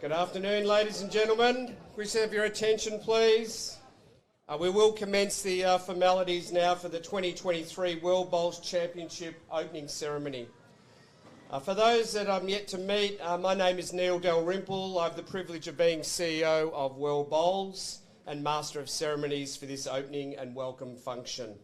Good afternoon, ladies and gentlemen. Can we have your attention, please? We will commence the formalities now for the 2023 World Bowls Championship opening ceremony. For those that I'm yet to meet, my name is Neil Dalrymple. I have the privilege of being CEO of World Bowls and Master of Ceremonies for this opening and welcome function.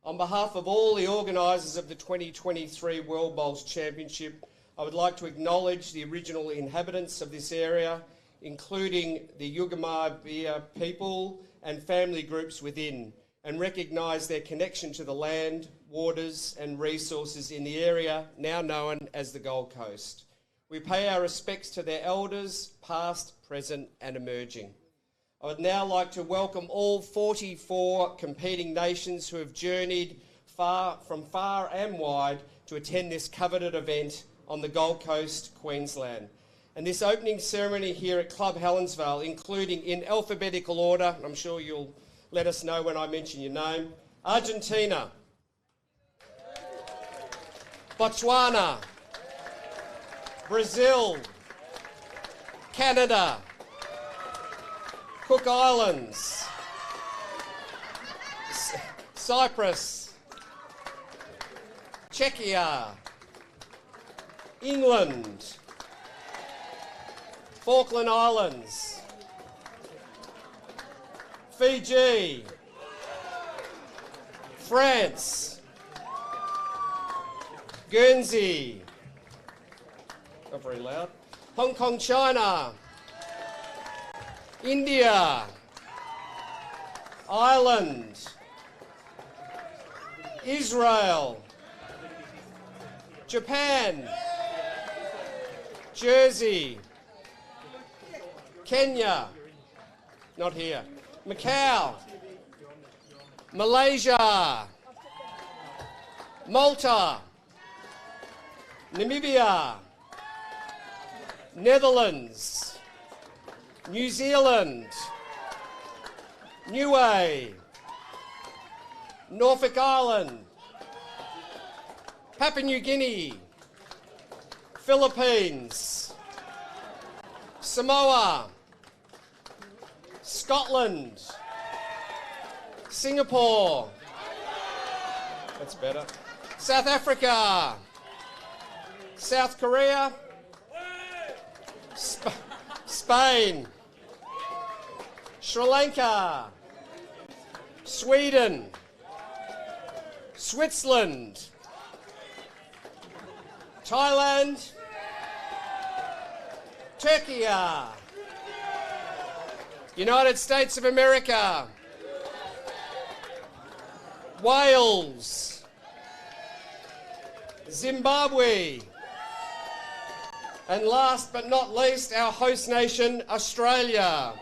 On behalf of all the organisers of the 2023 World Bowls Championship, I would like to acknowledge the original inhabitants of this area, including the Yugamabia people and family groups within, and recognise their connection to the land, waters and resources in the area now known as the Gold Coast. We pay our respects to their elders, past, present and emerging. I would now like to welcome all 44 competing nations who have journeyed from far and wide to attend this coveted event on the Gold Coast, Queensland. And this opening ceremony here at Club Helensvale, including in alphabetical order, I'm sure you'll let us know when I mention your name, Argentina, Botswana, Brazil, Canada, Cook Islands, Cyprus, Czechia, England, Falkland Islands, Fiji, France, Guernsey, not very loud, Hong Kong, China, India, Ireland, Israel, Japan, Jersey, Kenya, not here, Macau, Malaysia, Malta, Namibia, Netherlands, New Zealand, Niue, Norfolk Island, Papua New Guinea, Philippines, Samoa, Scotland, Singapore, that's better, South Africa, South Korea, Spain, Sri Lanka, Sweden, Switzerland, Thailand, Turkey, United States of America, Wales, Zimbabwe, and last but not least, our host nation, Australia.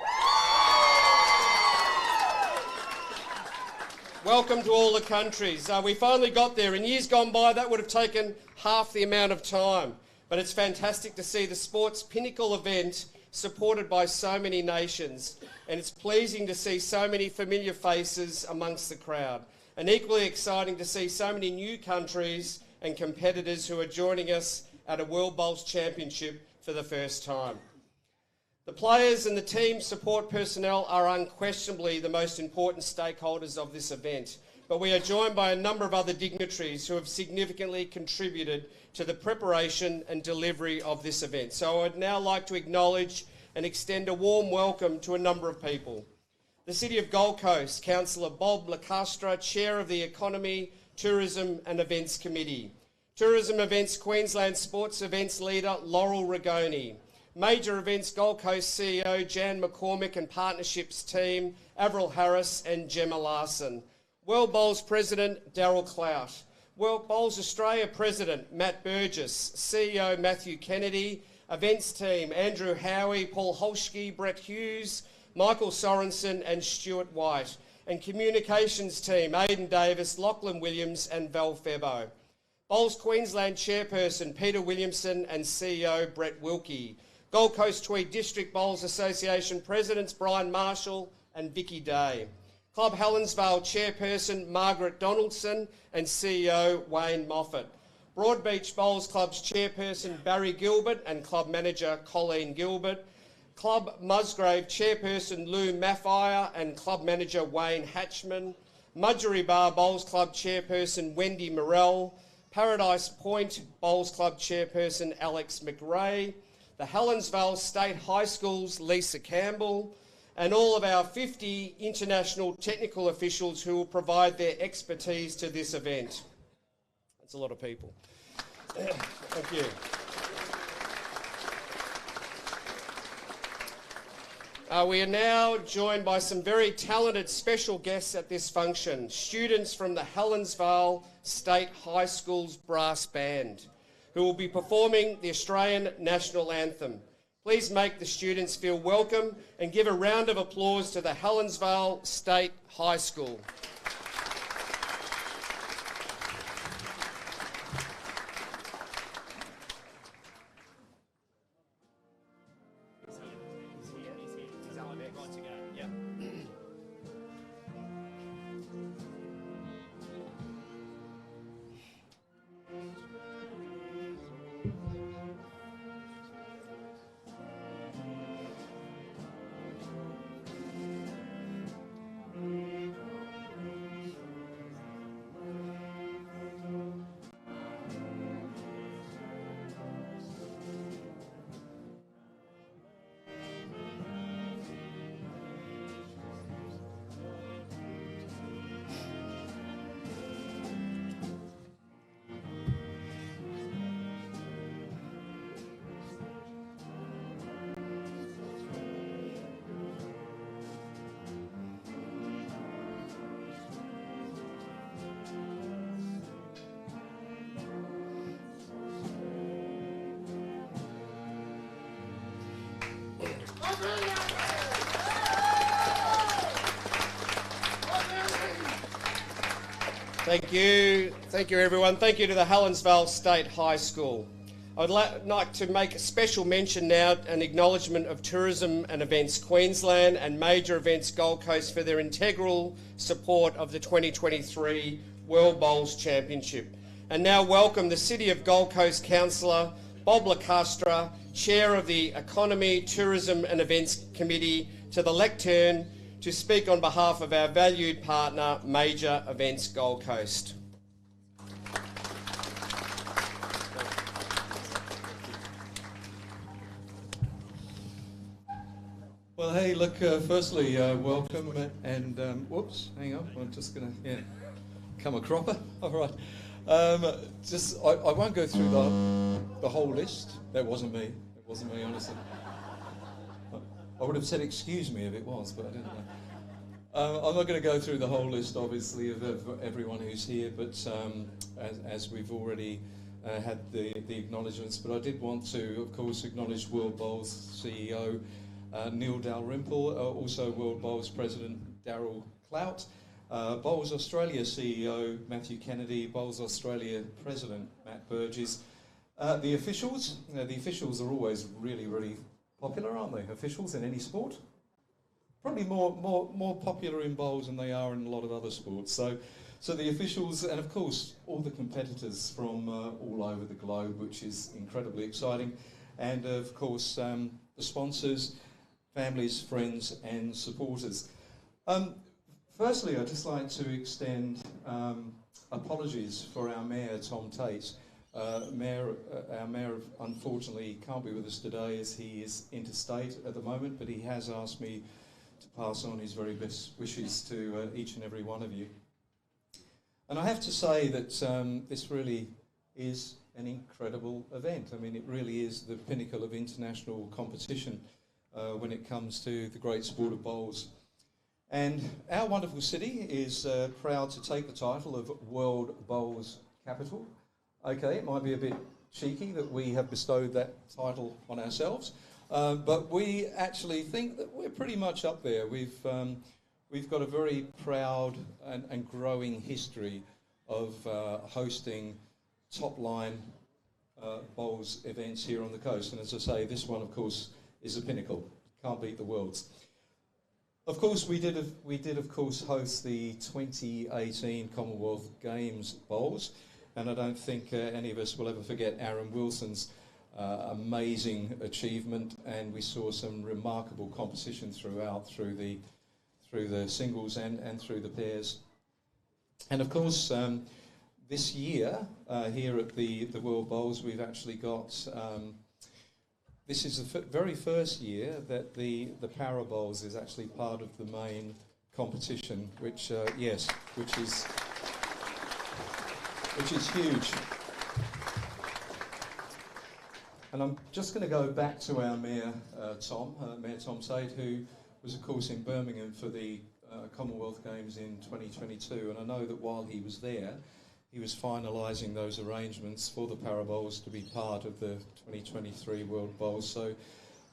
Welcome to all the countries. We finally got there. In years gone by, that would have taken half the amount of time. But it's fantastic to see the sport's pinnacle event supported by so many nations. And it's pleasing to see so many familiar faces amongst the crowd. And equally exciting to see so many new countries and competitors who are joining us at a World Bowls Championship for the first time. The players and the team support personnel are unquestionably the most important stakeholders of this event, but we are joined by a number of other dignitaries who have significantly contributed to the preparation and delivery of this event. So I would now like to acknowledge and extend a warm welcome to a number of people. The City of Gold Coast, Councillor Bob Lacastra, Chair of the Economy, Tourism and Events Committee. Tourism Events Queensland Sports Events Leader Laurel Rigoni. Major Events Gold Coast CEO Jan McCormick and Partnerships Team Avril Harris and Gemma Larson. World Bowls President Darryl Clout. World Bowls Australia President Matt Burgess. CEO Matthew Kennedy. Events Team Andrew Howie, Paul Holschke, Brett Hughes, Michael Sorensen and Stuart White. And Communications Team Aidan Davis, Lachlan Williams and Val Febo. Bowls Queensland Chairperson Peter Williamson and CEO Brett Wilkie. Gold Coast Tweed District Bowls Association Presidents Brian Marshall and Vicky Day. Club Helensvale Chairperson Margaret Donaldson and CEO Wayne Moffat. Broadbeach Bowls Club's chairperson Barry Gilbert and club manager Colleen Gilbert, Club Musgrave chairperson Lou Maffire and club manager Wayne Hatchman, Mudgery Bar Bowls Club chairperson Wendy Morell, Paradise Point Bowls Club chairperson Alex McRae, the Helensvale State High School's Lisa Campbell, and all of our 50 international technical officials who will provide their expertise to this event. That's a lot of people. Thank you. We are now joined by some very talented special guests at this function, students from the Helensvale State High School's brass band, who will be performing the Australian National Anthem. Please make the students feel welcome and give a round of applause to the Helensvale State High School. Thank you everyone. Thank you to the Helensvale State High School. I'd like to make a special mention now, an acknowledgement of Tourism and Events Queensland and Major Events Gold Coast for their integral support of the 2023 World Bowls Championship. And now welcome the City of Gold Coast Councillor Bob Lacastra, Chair of the Economy, Tourism and Events Committee, to the lectern to speak on behalf of our valued partner, Major Events Gold Coast. Well, hey, look, firstly, welcome, and whoops, hang on, I'm just going to, come a cropper, all right. I won't go through the whole list. That wasn't me, honestly. I would have said excuse me if it was, but I didn't know. I'm not going to go through the whole list, obviously, of everyone who's here, but as we've already had the acknowledgements, but I did want to, of course, acknowledge World Bowls CEO Neil Dalrymple, also World Bowls President Darryl Clout, Bowls Australia CEO Matthew Kennedy, Bowls Australia President Matt Burgess. The officials are always really popular, aren't they? Officials in any sport? Probably more popular in bowls than they are in a lot of other sports. So the officials, and of course all the competitors from all over the globe, which is incredibly exciting, and of course the sponsors, families, friends and supporters. Firstly, I'd just like to extend apologies for our Mayor, Tom Tate. Our Mayor unfortunately can't be with us today as he is interstate at the moment, but he has asked me to pass on his very best wishes to each and every one of you. And I have to say that this really is an incredible event. I mean, it really is the pinnacle of international competition when it comes to the great sport of bowls. And our wonderful city is proud to take the title of World Bowls Capital. Okay, it might be a bit cheeky that we have bestowed that title on ourselves, but we actually think that we're pretty much up there. We've got a very proud and growing history of hosting top-line bowls events here on the coast. And as I say, this one, of course, is a pinnacle. Can't beat the Worlds. Of course, we did of course host the 2018 Commonwealth Games bowls. and I don't think any of us will ever forget Aaron Wilson's amazing achievement, and we saw some remarkable competition throughout, through the singles and through the pairs. And of course, this year, here at the World Bowls, we've actually got, this is the very first year that the Para Bowls is actually part of the main competition, which is huge. And I'm just going to go back to our Mayor Tom Sade, who was, of course, in Birmingham for the Commonwealth Games in 2022, and I know that while he was there, he was finalising those arrangements for the Para Bowls to be part of the 2023 World Bowls. So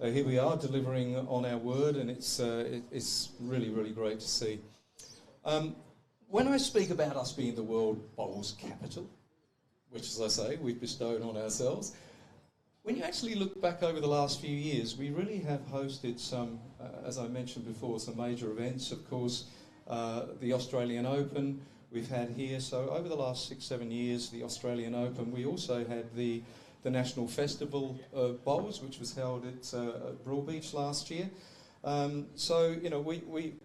here we are, delivering on our word, and it's really, really great to see. When I speak about us being the World Bowls capital, which, as I say, we've bestowed on ourselves, when you actually look back over the last few years, we really have hosted some, as I mentioned before, some major events. Of course, the Australian Open we've had here. So over the last 6-7 years, the Australian Open. We also had the National Festival Bowls, which was held at Broadbeach last year. So, you know, we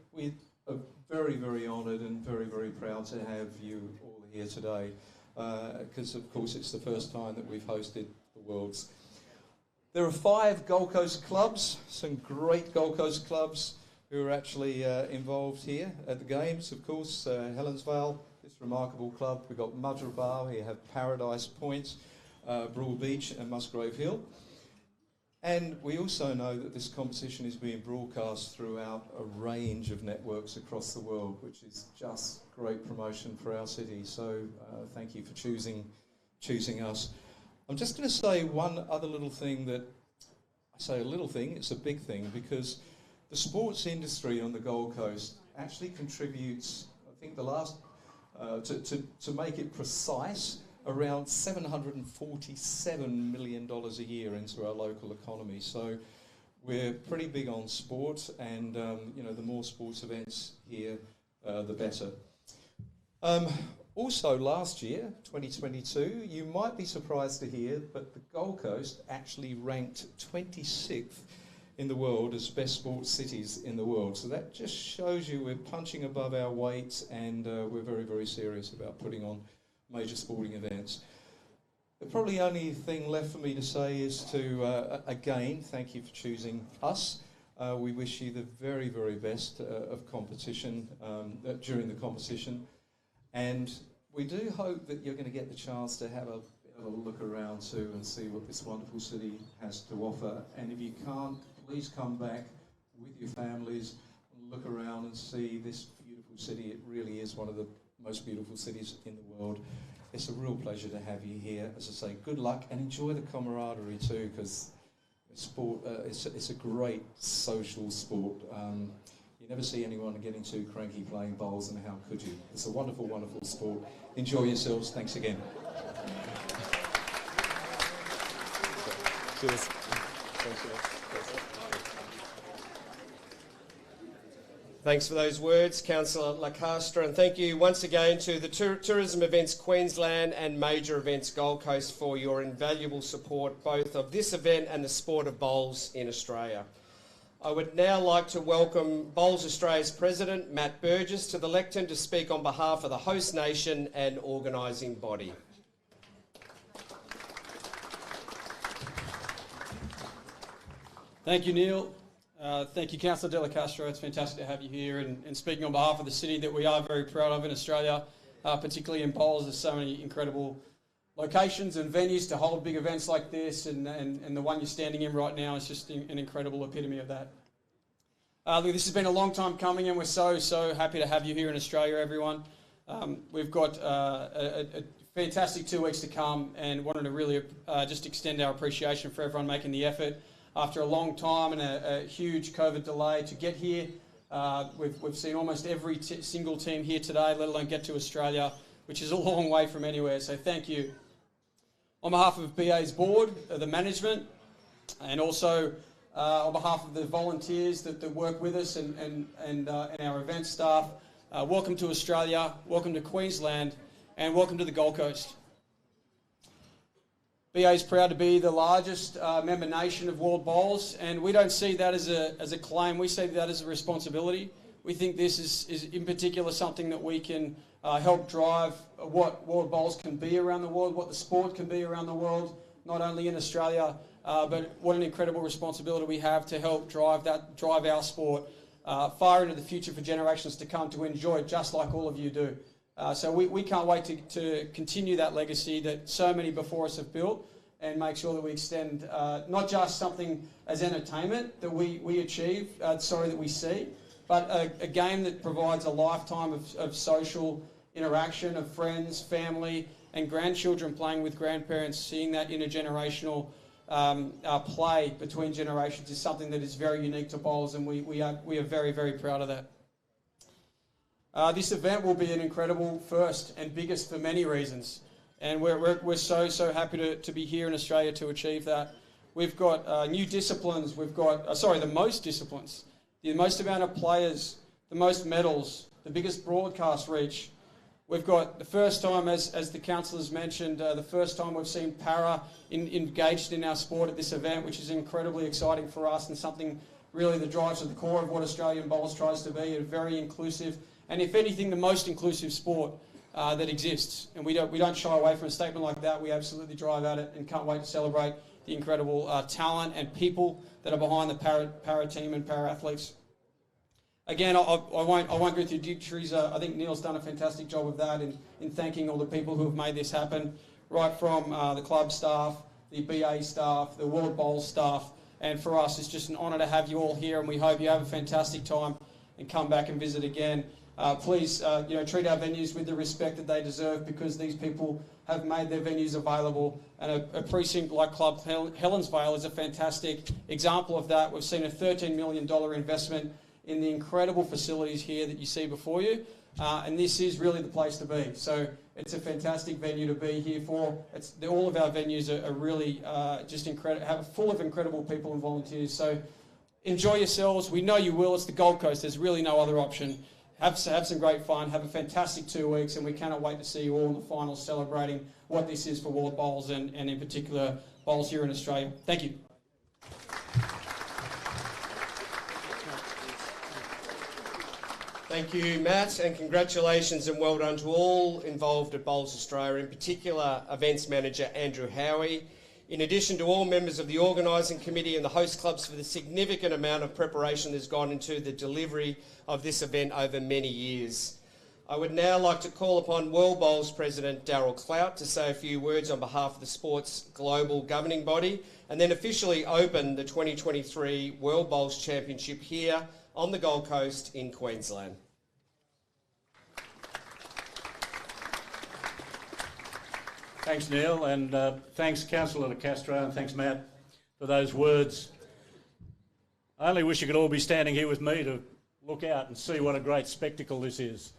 are very, very honoured and very, very proud to have you all here today, because, of course, it's the first time that we've hosted the Worlds. There are 5 Gold Coast clubs, some great Gold Coast clubs who are actually involved here at the Games. Of course, Helensvale, this remarkable club. We've got Mudgeeraba, we have Paradise Point, Broadbeach and Musgrave Hill. And we also know that this competition is being broadcast throughout a range of networks across the world, which is just great promotion for our city. So thank you for choosing us. I'm just going to say one other little thing that, I say a little thing, it's a big thing, because the sports industry on the Gold Coast actually contributes, I think the last, to make it precise, around $747 million a year into our local economy. So we're pretty big on sport, and you know, the more sports events here, the better. Also last year, 2022, you might be surprised to hear, but the Gold Coast actually ranked 26th in the world as best sports cities in the world. So that just shows you we're punching above our weight, and we're very, very serious about putting on major sporting events. The probably only thing left for me to say is to, again, thank you for choosing us. We wish you the very, very best of competition during the competition. And we do hope that you're going to get the chance to have a look around too and see what this wonderful city has to offer. And if you can't, please come back with your families and look around and see this beautiful city. It really is one of the most beautiful cities in the world. It's a real pleasure to have you here. As I say, good luck and enjoy the camaraderie too, because sport, it's a great social sport. You never see anyone getting too cranky playing bowls, and how could you? It's a wonderful, wonderful sport. Enjoy yourselves. Thanks again. Cheers. Thanks for those words, Councillor Lacastre, and thank you once again to the Tourism Events Queensland and Major Events Gold Coast for your invaluable support both of this event and the sport of bowls in Australia. I would now like to welcome Bowls Australia's President, Matt Burgess, to the lectern to speak on behalf of the host nation and organising body. Thank you, Neil. Thank you, Councillor De La Castro. It's fantastic to have you here and speaking on behalf of the city that we are very proud of in Australia, particularly in bowls. There's so many incredible locations and venues to hold big events like this, and the one you're standing in right now is just an incredible epitome of that. Look, this has been a long time coming, and we're so happy to have you here in Australia, everyone. We've got a fantastic 2 weeks to come, and wanted to really just extend our appreciation for everyone making the effort after a long time and a huge COVID delay to get here. We've seen almost every single team here today, let alone get to Australia, which is a long way from anywhere, so thank you. On behalf of BA's board, the management, and also on behalf of the volunteers that work with us and our event staff, welcome to Australia, welcome to Queensland, and welcome to the Gold Coast. BA is proud to be the largest member nation of World Bowls, and we don't see that as a claim. We see that as a responsibility. We think this is in particular something that we can help drive what World Bowls can be around the world, what the sport can be around the world, not only in Australia, but what an incredible responsibility we have to help drive our sport far into the future for generations to come to enjoy, just like all of you do. So we can't wait to continue that legacy that so many before us have built, and make sure that we extend not just something as entertainment that we achieve, that we see, but a game that provides a lifetime of social interaction, of friends, family, and grandchildren playing with grandparents. Seeing that intergenerational play between generations is something that is very unique to bowls, and we are very, very proud of that. This event will be an incredible first and biggest for many reasons, and we're so happy to be here in Australia to achieve that. We've got new disciplines. We've got the most disciplines, the most amount of players, the most medals, the biggest broadcast reach. We've got the first time, as the councillors mentioned, the first time we've seen para engaged in our sport at this event, which is incredibly exciting for us and something really that drives at the core of what Australian Bowls tries to be, a very inclusive, and if anything, the most inclusive sport that exists. And we don't shy away from a statement like that. We absolutely drive at it and can't wait to celebrate the incredible talent and people that are behind the para team and para athletes. Again, I won't go through dignitaries. I think Neil's done a fantastic job of that in thanking all the people who have made this happen, right from the club staff, the BA staff, the World Bowls staff, and for us it's just an honour to have you all here, and we hope you have a fantastic time and come back and visit again. Please treat our venues with the respect that they deserve, because these people have made their venues available, and a precinct like Club Helensvale is a fantastic example of that. We've seen a $13 million investment in the incredible facilities here that you see before you, and this is really the place to be. So it's a fantastic venue to be here for. All of our venues are really just incredible, full of incredible people and volunteers. So enjoy yourselves. We know you will. It's the Gold Coast. There's really no other option. Have some great fun. Have a fantastic 2 weeks, and we cannot wait to see you all in the finals celebrating what this is for World Bowls and in particular bowls here in Australia. Thank you. Thank you, Matt, and congratulations and well done to all involved at Bowls Australia, in particular Events Manager Andrew Howie, in addition to all members of the organising committee and the host clubs for the significant amount of preparation that's gone into the delivery of this event over many years. I would now like to call upon World Bowls President Darryl Clout to say a few words on behalf of the sport's global governing body, and then officially open the 2023 World Bowls Championship here on the Gold Coast in Queensland. Thanks, Neil, and thanks, Councillor De Castro, and thanks, Matt, for those words. I only wish you could all be standing here with me to look out and see what a great spectacle this is.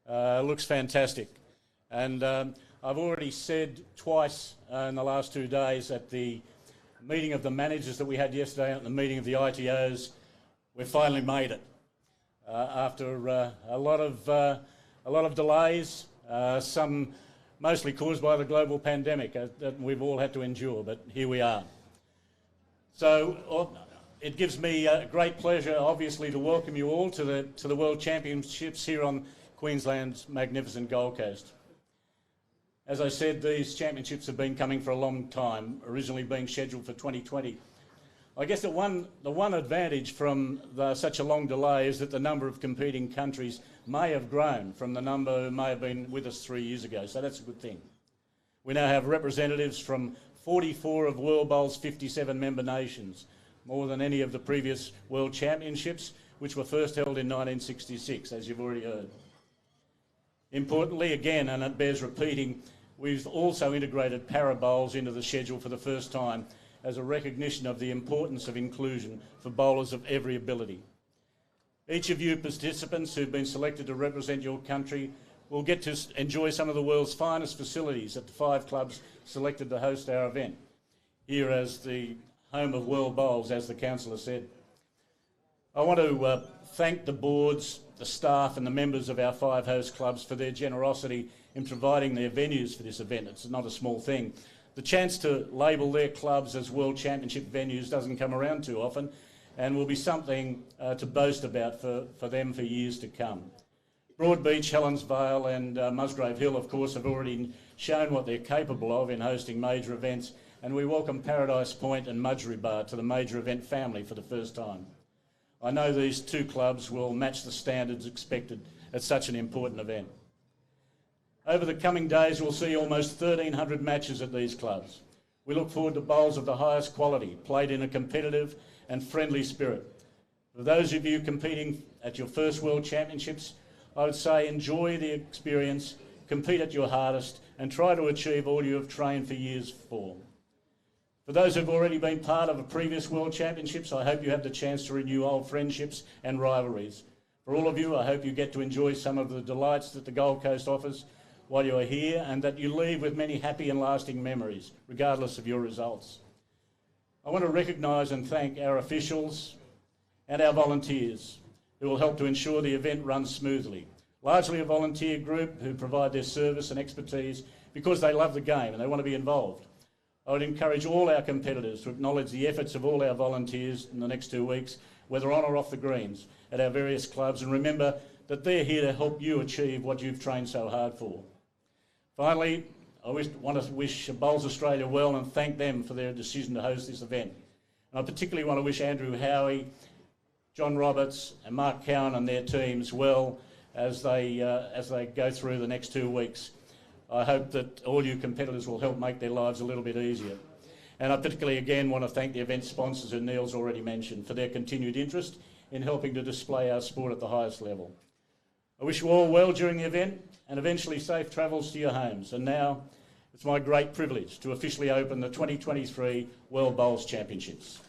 It looks fantastic. And I've already said twice in the last 2 days at the meeting of the managers that we had yesterday and the meeting of the ITOs, we've finally made it. After a lot of delays, some mostly caused by the global pandemic that we've all had to endure, but here we are. So it gives me great pleasure, obviously, to welcome you all to the World Championships here on Queensland's magnificent Gold Coast. As I said, these championships have been coming for a long time, originally being scheduled for 2020. I guess the one advantage from such a long delay is that the number of competing countries may have grown from the number who may have been with us 3 years ago, so that's a good thing. We now have representatives from 44 of World Bowl's 57 member nations, more than any of the previous World Championships, which were first held in 1966, as you've already heard. Importantly, again, and it bears repeating, we've also integrated para bowls into the schedule for the first time as a recognition of the importance of inclusion for bowlers of every ability. Each of you participants who've been selected to represent your country will get to enjoy some of the world's finest facilities at the 5 clubs selected to host our event, here as the home of World Bowls, as the councillor said. I want to thank the boards, the staff and the members of our 5 host clubs for their generosity in providing their venues for this event. It's not a small thing. The chance to label their clubs as World Championship venues doesn't come around too often, and will be something to boast about for them for years to come. Broadbeach, Helensvale and Musgrave Hill, of course, have already shown what they're capable of in hosting major events, and we welcome Paradise Point and Mudgery Bar to the major event family for the first time. I know these two clubs will match the standards expected at such an important event. Over the coming days, we'll see almost 1,300 matches at these clubs. We look forward to bowls of the highest quality, played in a competitive and friendly spirit. For those of you competing at your first World Championships, I would say enjoy the experience, compete at your hardest, and try to achieve all you have trained for years for. For those who have already been part of a previous World Championships, I hope you have the chance to renew old friendships and rivalries. For all of you, I hope you get to enjoy some of the delights that the Gold Coast offers while you are here, and that you leave with many happy and lasting memories, regardless of your results. I want to recognise and thank our officials and our volunteers who will help to ensure the event runs smoothly. Largely a volunteer group who provide their service and expertise because they love the game and they want to be involved. I would encourage all our competitors to acknowledge the efforts of all our volunteers in the next 2 weeks, whether on or off the greens, at our various clubs, and remember that they're here to help you achieve what you've trained so hard for. Finally, I want to wish Bowls Australia well and thank them for their decision to host this event. And I particularly want to wish Andrew Howie, John Roberts and Mark Cowan and their teams well as they go through the next 2 weeks. I hope that all you competitors will help make their lives a little bit easier. And I particularly again want to thank the event sponsors who Neil's already mentioned for their continued interest in helping to display our sport at the highest level. I wish you all well during the event and eventually safe travels to your homes. And now it's my great privilege to officially open the 2023 World Bowls Championships.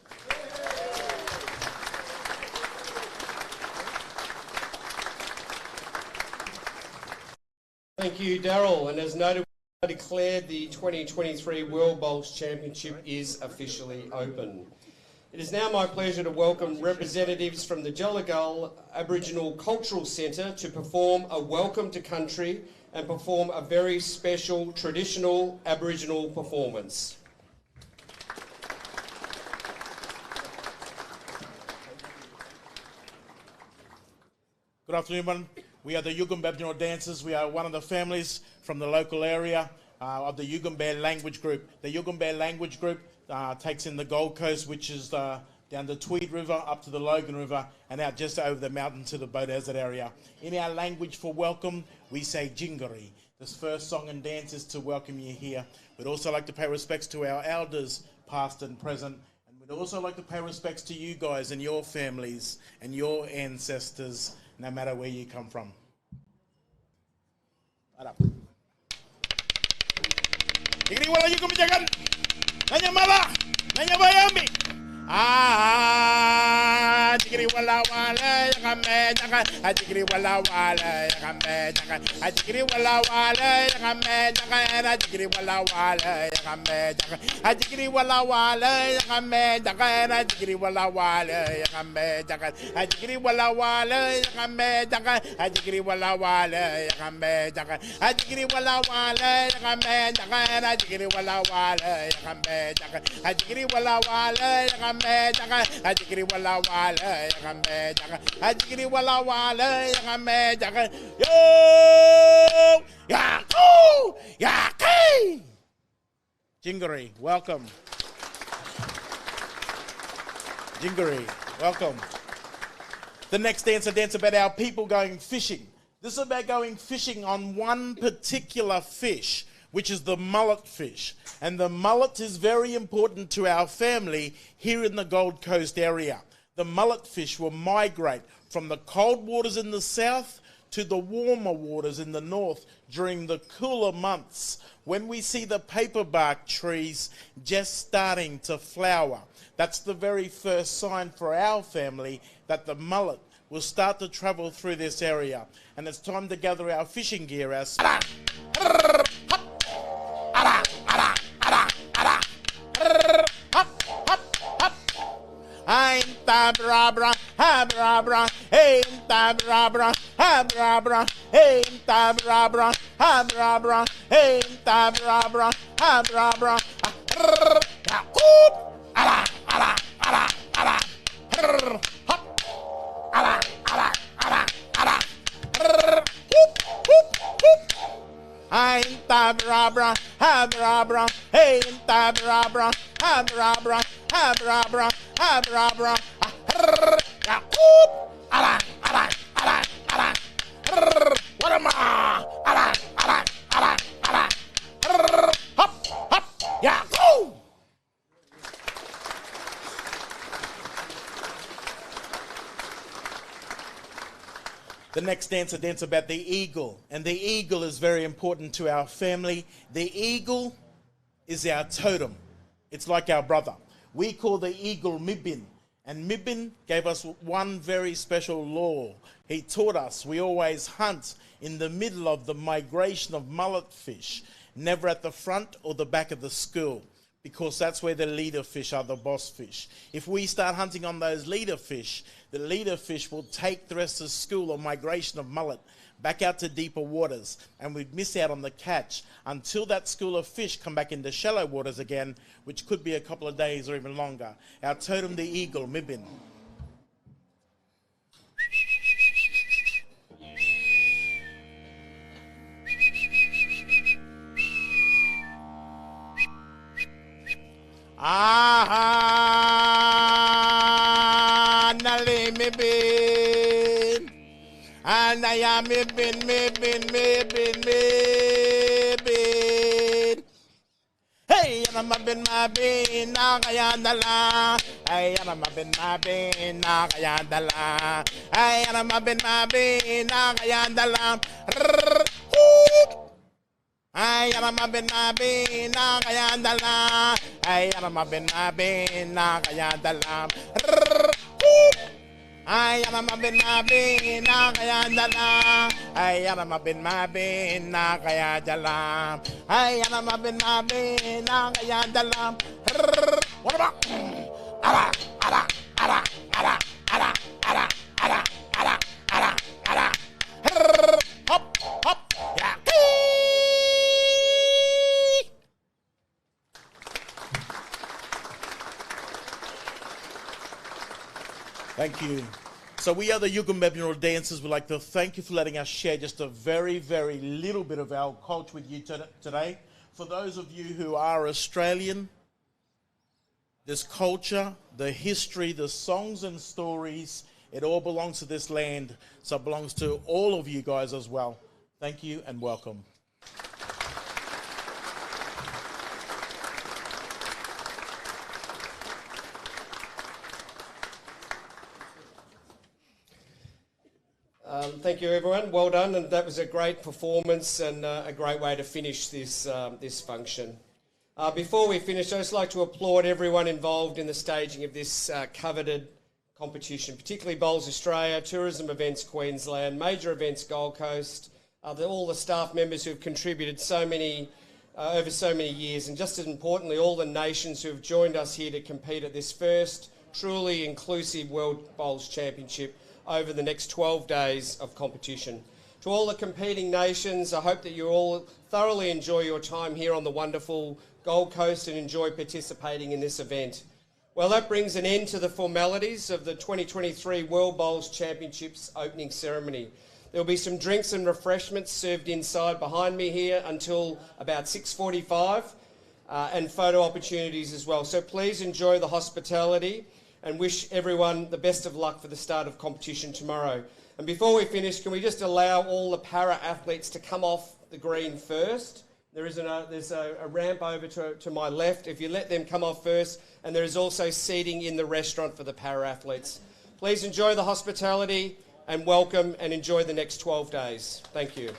Thank you, Darryl. And as noted, I declare the 2023 World Bowls Championship is officially open. It is now my pleasure to welcome representatives from the Jelligal Aboriginal Cultural Centre to perform a welcome to country and perform a very special traditional Aboriginal performance. Good afternoon, everyone. We are the Yugambeh Aboriginal dancers. We are one of the families from the local area of the Yugambeh language group. The Yugambeh language group takes in the Gold Coast, which is down the Tweed River, up to the Logan River, and out just over the mountain to the Bow Desert area. In our language for welcome, we say Jingari. This first song and dance is to welcome you here. We'd also like to pay respects to our elders, past and present, and we'd also like to pay respects to you guys and your families and your ancestors, no matter where you come from. Jigiri wala wala yakame jaka jigiri wala wala yakame jaka jigiri wala wala yakame jaka jigiri wala wala yakame jaka jigiri wala wala yakame jaka jigiri wala wala yakame jaka jigiri wala wala yakame jaka jigiri wala wala yakame jaka jigiri wala wala yakame jaka jigiri wala wala yakame jaka jigiri wala wala yakame jaka jigiri wala wala yakame jaka jigiri wala wala yakame jaka yo yaku yaki Jingari, welcome. Jingari, welcome. The next dance about our people going fishing. This is about going fishing on one particular fish, which is the mullet fish. And the mullet is very important to our family here in the Gold Coast area. The mullet fish will migrate from the cold waters in the south to the warmer waters in the north during the cooler months, when we see the paperbark trees just starting to flower. That's the very first sign for our family that the mullet will start to travel through this area. And it's time to gather our fishing gear, our I'm tabrabra, habrabra, hey tabrabra, habrabra, hey tabrabra, habrabra, hey tabrabra, habrabra, whoop, ala, ala, ala, ala, rrr, hop, ala, ala, ala, ala, rrr, whoop, whoop, whoop. I'm tabra, habra, hey, tabra, habra, habra, habra, rrr, ya, whoop, ala, ala, ala, ala, rrr, what am I? Ala, ala, ala, ala, rrr, hop, hop, ya, go. The next dance about the eagle. And the eagle is very important to our family. The eagle is our totem. It's like our brother. We call the eagle Mibin. And Mibin gave us one very special law. He taught us we always hunt in the middle of the migration of mullet fish, never at the front or the back of the school, because that's where the leader fish are, the boss fish. If we start hunting on those leader fish, the leader fish will take the rest of the school or migration of mullet back out to deeper waters, and we'd miss out on the catch until that school of fish come back into shallow waters again, which could be a couple of days or even longer. Our totem, the eagle, Mibin. Ah, nali Mibin. Anaya Mibin. Hey, ana mabin, nakaya dala. Hey, ana mabin, nakaya dala. Hey, ana mabin, nakaya dala. Ay, ana mabin, nakaya dala. Ay, ana mabin, nakaya dala. Ay, ana mabin, nakaya dala. Ay, ana mabin, nakaya dala. Ay, ana mabin, nakaya dala. What about? Ara, ara, ara, ara, ara, ara, ara, ara, ara, ara. Hop, hop, yeah. Thank you. So we are the Yugambeh dancers. We'd like to thank you for letting us share just a very, very little bit of our culture with you today. For those of you who are Australian, this culture, the history, the songs and stories, it all belongs to this land. So it belongs to all of you guys as well. Thank you and welcome. Thank you, everyone. Well done, and that was a great performance and a great way to finish this this function. Before we finish, I'd just like to applaud everyone involved in the staging of this coveted competition, particularly Bowls Australia, Tourism Events Queensland, Major Events Gold Coast, all the staff members who have contributed so many over so many years, and just as importantly, all the nations who have joined us here to compete at this first truly inclusive World Bowls Championship over the next 12 days of competition. To all the competing nations, I hope that you all thoroughly enjoy your time here on the wonderful Gold Coast and enjoy participating in this event. Well, that brings an end to the formalities of the 2023 World Bowls Championships opening ceremony. There will be some drinks and refreshments served inside behind me here until about 6:45 and photo opportunities as well. So please enjoy the hospitality and wish everyone the best of luck for the start of competition tomorrow. And before we finish, can we just allow all the para-athletes to come off the green first? There's a ramp over to my left. If you let them come off first, and there is also seating in the restaurant for the para-athletes. Please enjoy the hospitality and welcome and enjoy the next 12 days. Thank you.